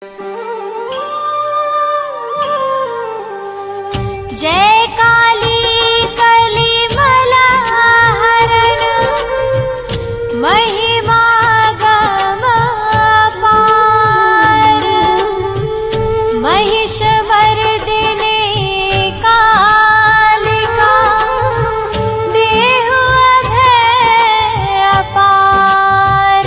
जय काली कलिमला हरण महिमा गम पार महिष मर्दिनी कालिका देहु अभय अपार।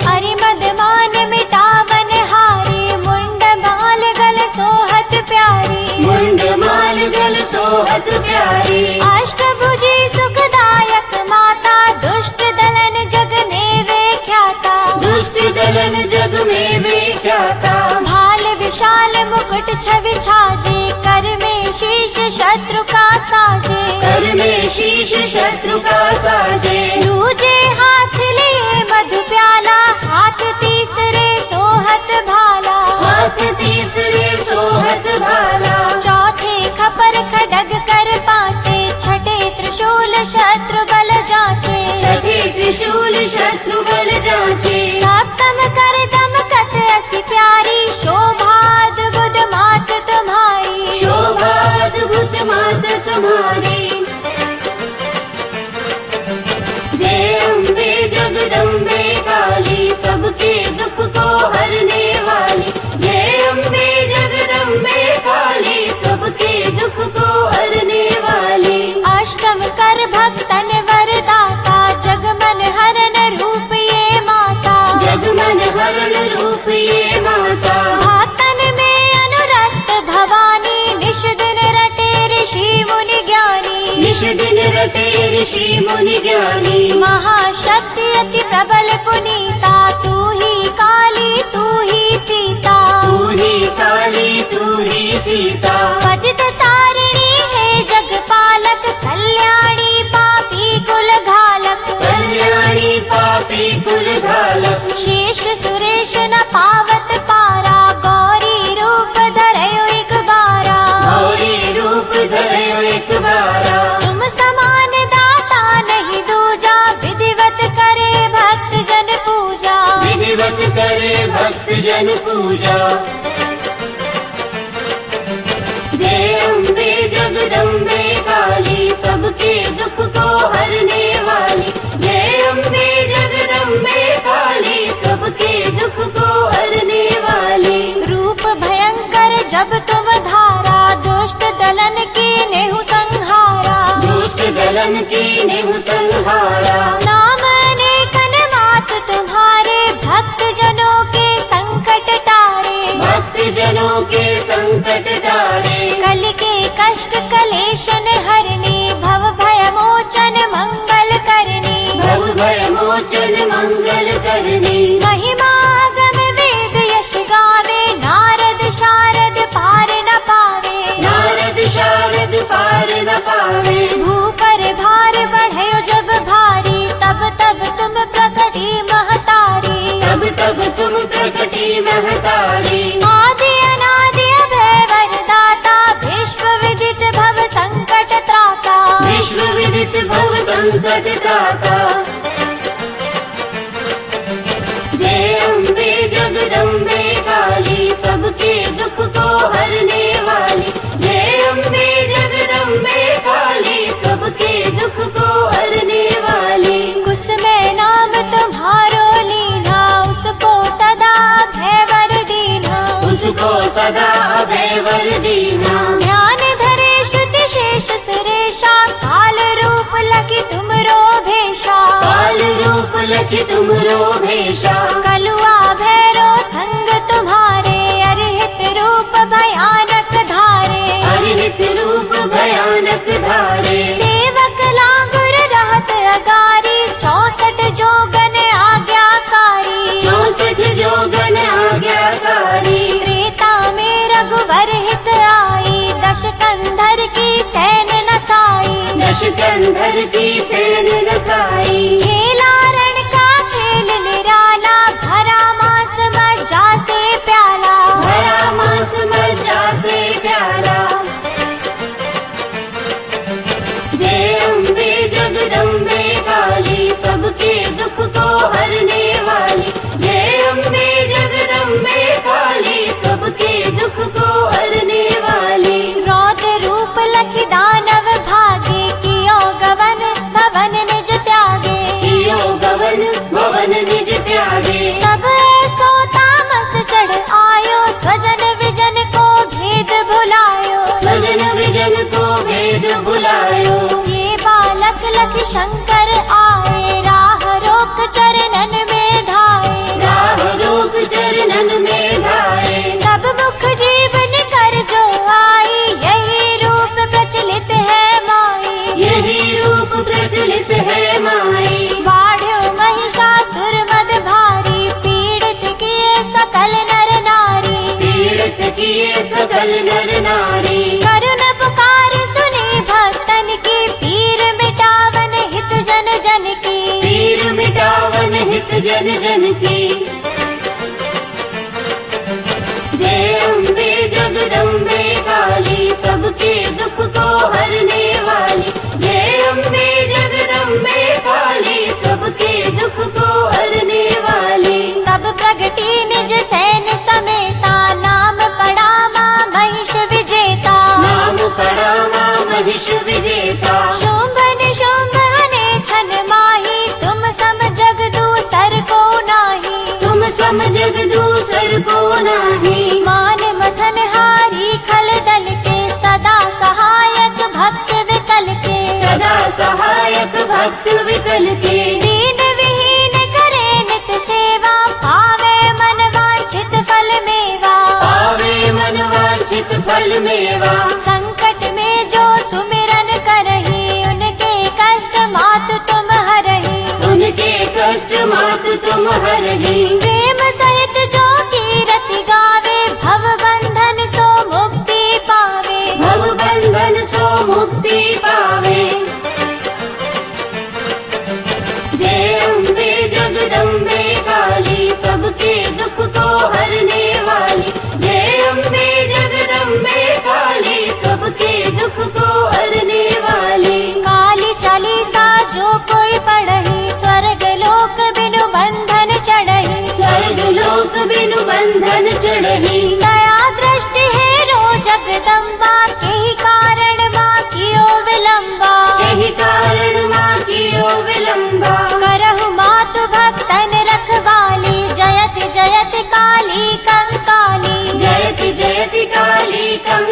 हरि मदमान मिटावन हारी मुंड माल गल सोहत प्यारी मुंड माल गल सोहत प्यारी। अष्टभुजी सुखदायक माता दुष्ट दलन जग में विख्याता दुष्ट दलन जग में विख्याता। भाल विशाल मुकुट छवि छाजे कर में शीश शत्रु का साजे कर में शीश शत्रु का साजे। दूजे हाथ लिए मधु प्याला हाथ तीसरे सोहत भाला हाथ तीसरे सोहत भाला। चौथे खपर खडग कर पांचे छठे त्रिशूल शत्रु बल जाचे छठे त्रिशूल शत्रु बल जाचे। सप्तम कर दमकत असी प्यारी शोभा अद्भुत मात तुम्हारी शोभा अद्भुत मात तुम्हारी। जय अम्बे जगदम्बे काली सबके दुख को हरने वाली। जय अम्बे जगदम्बे काली सबके दुख को हरने वाली। अष्टम कर भक्तन वरदाता जगमन हरण रूप ये माता जगमन हरण रूप ये माता। भातन में अनुरक्त भवानी निश दिन रटे ऋषि मुनि ज्ञानी निश दिन रटे ऋषि मुनि ज्ञानी। महाशक्ति अति प्रबल पुनीता तू ही काली तू ही सीता तू ही काली तू ही सीता। पतित तारिणी है जगपालक कल्याणी पापी कुल घालक कल्याणी पापी कुल घालक। शेष सुरेश न पावत पारा गौरी रूप धरयो एक बारा गौरी रूप धरयो एक बारा। तुम समान दाता नहीं दूजा विधिवत करे भक्त जन पूजा विधिवत करे भक्त जन पूजा। जय अम्बे जगदम्बे काली सबके दुख को हरने वाली। जय अम्बे जगदम्बे काली सबके दुख को हरने वाली। रूप भयंकर जब तुम धारा दुष्ट दलन की नेहु संहारा दुष्ट दलन की नेहु संहारा। नाम अनेकन मात तुम्हारे भक्त जनों के संकट टारे भक्त जनों के संकट टारे। कल के कष्ट कलेशन हरनी भव भय मोचन मंगल करनी भव भय मोचन मंगल करनी। महिमा अगम वेद यश गावे नारद शारद पार न पावे नारद शारद पार न पावे। भूपर भार बढ़यो जब भारी तब तब तुम प्रकटी महतारी तब तब तुम प्रकटी महतारी। आदि अनादि अभय वरदाता विश्व विदित भव संकट त्राता विश्व विदित भव संकट त्राता। जय अम्बे जगदम्बे काली सबके दुख को हरने वाली। जय अम्बे जगदम्बे काली सबके दुख को हरने वाली। कुसुमय नाम तुम्हारो लीना उसको सदा भयवर दीना उसको सदा भयवर दीना। ध्यान धरे श्रुति शेष सुरेशा काल रूप लखी तुमरो भेषा काल रूप लखी तुमरो भेषा। कलुआ भैरो संग तुम्हारे अरहित रूप भयानक धारे अरहित रूप भयानक धारे। सेवक लांगुर रहत अगारी 64 जोगन आज्ञाकारी 64 जोगन आज्ञाकारी। त्रेता में रघुवर हित आई दश कंधर की सैन नसाई दश कंधर की सैन नसाई। खेला रण का खेल निराला भरा मास मज्जा से प्याला भरा मास मज्जा से प्याला। जय अम्बे जगदम्बे शंकर आए, राह रोक चरणन में धाए, राह रोक चरणन में धाए। तब मुख जीवन कर जो आई, यही रूप प्रचलित है माई, यही रूप प्रचलित है माई। बाढ़ो महिषासुर मद भारी, पीड़ित किए सकल नर नारी, पीड़ित किए सकल नर नारी। करुण पुकार सुनी भक्तन की, पीर मिटावन हित जन जन की, पीर मिटावन हित जन जन की। जय अम्बे जगदम्बे काली, सबके दुख को हरने वाली। जय अम्बे जगदम्बे काली, सबके दुख को हरने वाली। तब प्रगटी निज सैन्य समेता, नाम पड़ा मां महिष विजेता, नाम पड़ा मां महिष विजेता। शुंभ निशुंभ हने छन माही, तुम सम जग दूसर को नाही, तुम सम जग दूसर को नाही। मान मथन हारी खल दल के, सदा सहायक भक्त विकल के, सदा सहायक भक्त विकल के। दीन विहीन करे नित सेवा, पावे मन वांछित फल मेवा, पावे मन वांछित फल मेवा। संकट में जो सुमिरन करही, उनके कष्ट मातु तुम हरही, उनके कष्ट मातु तुम हरही। प्रेम सहित जो कीरति गावे, भव बंधन सो मुक्ति पावे, भव बंधन सो मुक्ति पावे। जय अम्बे जगदम्बे काली, सबके दुख को हरने वाली। जय अम्बे जगदम्बे काली, सबके दुख को हरने वाली। काली चालीसा जो कोई पढ़ही, स्वर्ग लोक बिनु बंधन चढ़ही, स्वर्ग लोक बिनु बंधन चढ़ही। दया दृष्टि है रो जगदम्बा, यही कारण माँ कियो विलंबा, यही कारण माँ कियो विलंबा। करहु मातु भक्तन रखवाली, जयति जयति काली कंकाली, जयति जयति काली कंकाली।